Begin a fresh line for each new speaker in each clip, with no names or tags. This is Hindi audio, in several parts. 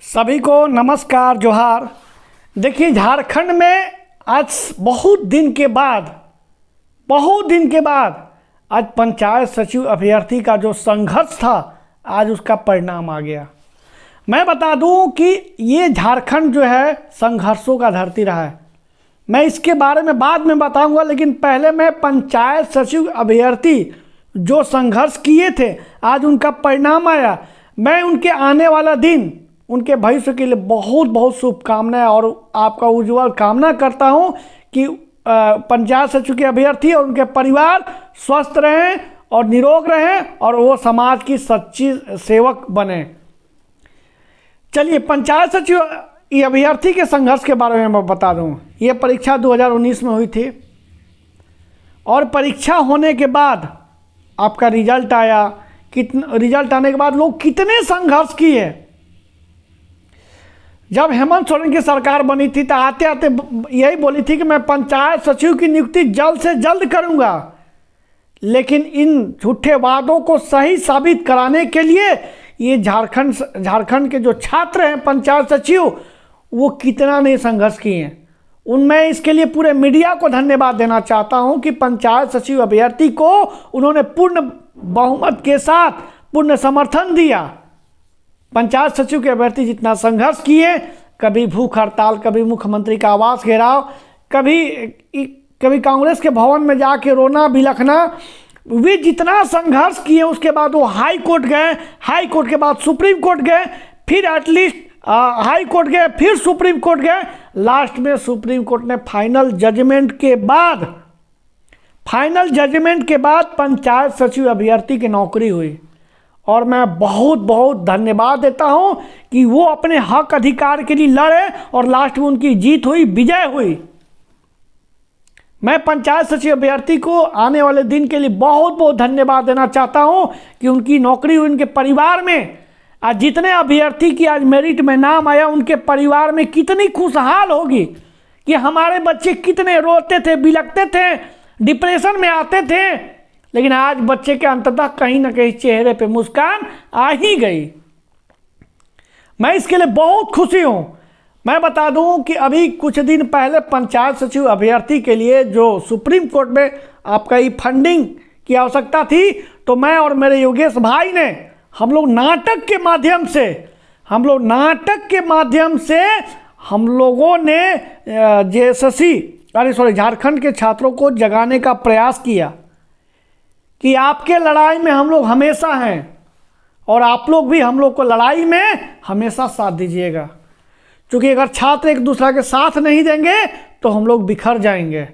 सभी को नमस्कार जोहार। देखिए, झारखंड में आज बहुत दिन के बाद आज पंचायत सचिव अभ्यर्थी का जो संघर्ष था, आज उसका परिणाम आ गया। मैं बता दूं कि ये झारखंड जो है संघर्षों का धरती रहा है। मैं इसके बारे में बाद में बताऊंगा, लेकिन पहले मैं पंचायत सचिव अभ्यर्थी जो संघर्ष किए थे, आज उनका परिणाम आया। मैं उनके आने वाला दिन, उनके भविष्य के लिए बहुत बहुत शुभकामनाएं और आपका उज्जवल कामना करता हूं कि पंचायत सचिव के अभ्यर्थी और उनके परिवार स्वस्थ रहें और निरोग रहें और वो समाज की सच्ची सेवक बने। चलिए, पंचायत सचिव ये अभ्यर्थी के संघर्ष के बारे में मैं बता दूं। ये परीक्षा 2019 में हुई थी और परीक्षा होने के बाद आपका रिजल्ट आया। रिजल्ट आने के बाद लोग कितने संघर्ष किए। जब हेमंत सोरेन की सरकार बनी थी तो आते आते यही बोली थी कि मैं पंचायत सचिव की नियुक्ति जल्द से जल्द करूंगा, लेकिन इन झूठे वादों को सही साबित कराने के लिए ये झारखंड के जो छात्र हैं पंचायत सचिव, वो कितना नहीं संघर्ष किए हैं। उनमें इसके लिए पूरे मीडिया को धन्यवाद देना चाहता हूं कि पंचायत सचिव अभ्यर्थी को उन्होंने पूर्ण बहुमत के साथ पूर्ण समर्थन दिया। पंचायत सचिव के अभ्यर्थी जितना संघर्ष किए, कभी भूख हड़ताल, कभी मुख्यमंत्री का आवास घेराव, कभी कांग्रेस के भवन में जाके रोना बिलखना, वे जितना संघर्ष किए उसके बाद वो हाई कोर्ट गए, हाई कोर्ट के बाद सुप्रीम कोर्ट गए, फिर एटलीस्ट हाई कोर्ट गए, फिर सुप्रीम कोर्ट गए। लास्ट में सुप्रीम कोर्ट ने फाइनल जजमेंट के बाद पंचायत सचिव अभ्यर्थी की नौकरी हुई। और मैं बहुत बहुत धन्यवाद देता हूं कि वो अपने हक अधिकार के लिए लड़े और लास्ट में उनकी जीत हुई, विजय हुई। मैं पंचायत सचिव अभ्यर्थी को आने वाले दिन के लिए बहुत बहुत धन्यवाद देना चाहता हूं कि उनकी नौकरी हुई। उनके परिवार में आज जितने अभ्यर्थी की आज मेरिट में नाम आया, उनके परिवार में कितनी खुशहाल होगी कि हमारे बच्चे कितने रोते थे, बिलखते थे, डिप्रेशन में आते थे, लेकिन आज बच्चे के अंततः कहीं ना कहीं चेहरे पे मुस्कान आ ही गई। मैं इसके लिए बहुत खुशी हूं। मैं बता दूं कि अभी कुछ दिन पहले पंचायत सचिव अभ्यर्थी के लिए जो सुप्रीम कोर्ट में आपका ये फंडिंग की आवश्यकता थी, तो मैं और मेरे योगेश भाई ने हम लोग नाटक के माध्यम से हम लोगों ने झारखंड के छात्रों को जगाने का प्रयास किया कि आपके लड़ाई में हम लोग हमेशा हैं और आप लोग भी हम लोग को लड़ाई में हमेशा साथ दीजिएगा, क्योंकि अगर छात्र एक दूसरे के साथ नहीं देंगे तो हम लोग बिखर जाएंगे।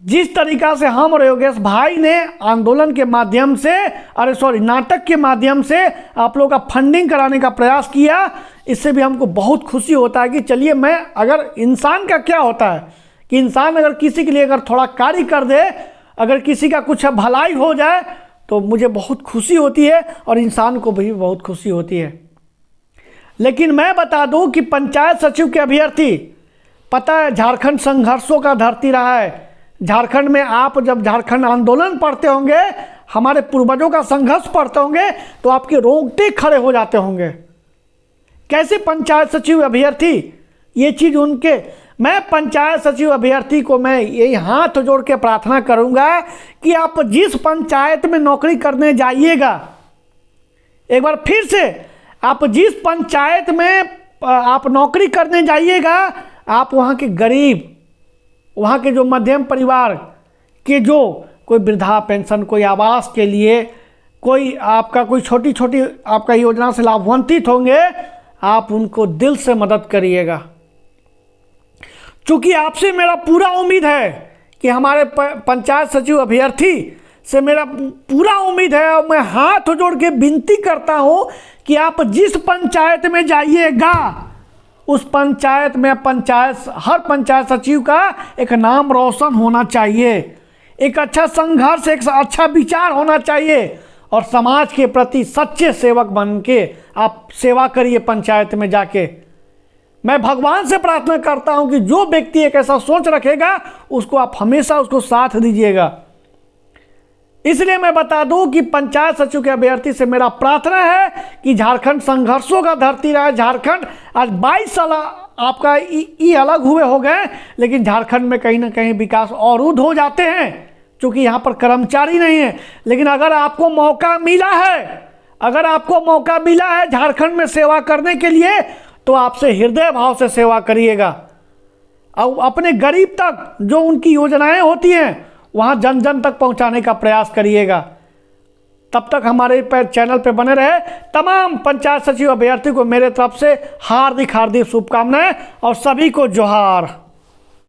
जिस तरीका से हम और योगेश भाई ने आंदोलन के माध्यम से नाटक के माध्यम से आप लोगों का फंडिंग कराने का प्रयास किया, इससे भी हमको बहुत खुशी होता है कि चलिए, मैं अगर इंसान का क्या होता है कि इंसान अगर किसी के लिए अगर थोड़ा कार्य कर दे, अगर किसी का कुछ भलाई हो जाए तो मुझे बहुत खुशी होती है और इंसान को भी बहुत खुशी होती है। लेकिन मैं बता दूं कि पंचायत सचिव के अभ्यर्थी, पता है झारखंड संघर्षों का धरती रहा है। झारखंड में आप जब झारखंड आंदोलन पढ़ते होंगे, हमारे पूर्वजों का संघर्ष पढ़ते होंगे, तो आपके रोंगटे खड़े हो जाते होंगे। कैसे पंचायत सचिव अभ्यर्थी, ये चीज़ उनके, मैं पंचायत सचिव अभ्यर्थी को मैं यही हाथ जोड़ के प्रार्थना करूंगा कि आप जिस पंचायत में नौकरी करने जाइएगा, एक बार फिर से आप जिस पंचायत में आप नौकरी करने जाइएगा, आप वहाँ के गरीब, वहाँ के जो मध्यम परिवार के जो कोई वृद्धा पेंशन, कोई आवास के लिए, कोई आपका कोई छोटी छोटी आपका योजना से लाभान्वित होंगे, आप उनको दिल से मदद करिएगा। चूँकि आपसे मेरा पूरा उम्मीद है कि हमारे पंचायत सचिव अभ्यर्थी से मेरा पूरा उम्मीद है, और मैं हाथ जोड़ के विनती करता हूं कि आप जिस पंचायत में जाइएगा, उस पंचायत में हर पंचायत सचिव का एक नाम रोशन होना चाहिए, एक अच्छा संघर्ष, एक अच्छा विचार होना चाहिए, और समाज के प्रति सच्चे सेवक बन के आप सेवा करिए पंचायत में जाके। मैं भगवान से प्रार्थना करता हूं कि जो व्यक्ति एक ऐसा सोच रखेगा, उसको आप हमेशा उसको साथ दीजिएगा। इसलिए मैं बता दूं कि पंचायत सचिव के अभ्यर्थी से मेरा प्रार्थना है कि झारखंड संघर्षों का धरती रहा है। झारखंड आज 22 साल आपका ई अलग हुए हो गए, लेकिन झारखंड में कहीं ना कहीं विकास अवरुद्ध हो जाते हैं क्योंकि यहाँ पर कर्मचारी नहीं है। लेकिन अगर आपको मौका मिला है, अगर आपको मौका मिला है झारखंड में सेवा करने के लिए, तो आपसे हृदय भाव से सेवा करिएगा और अपने गरीब तक जो उनकी योजनाएं होती हैं वहाँ जन जन तक पहुँचाने का प्रयास करिएगा। तब तक हमारे चैनल पे बने रहे। तमाम पंचायत सचिव अभ्यर्थी को मेरे तरफ से हार्दिक हार्दिक शुभकामनाएं और सभी को जोहार।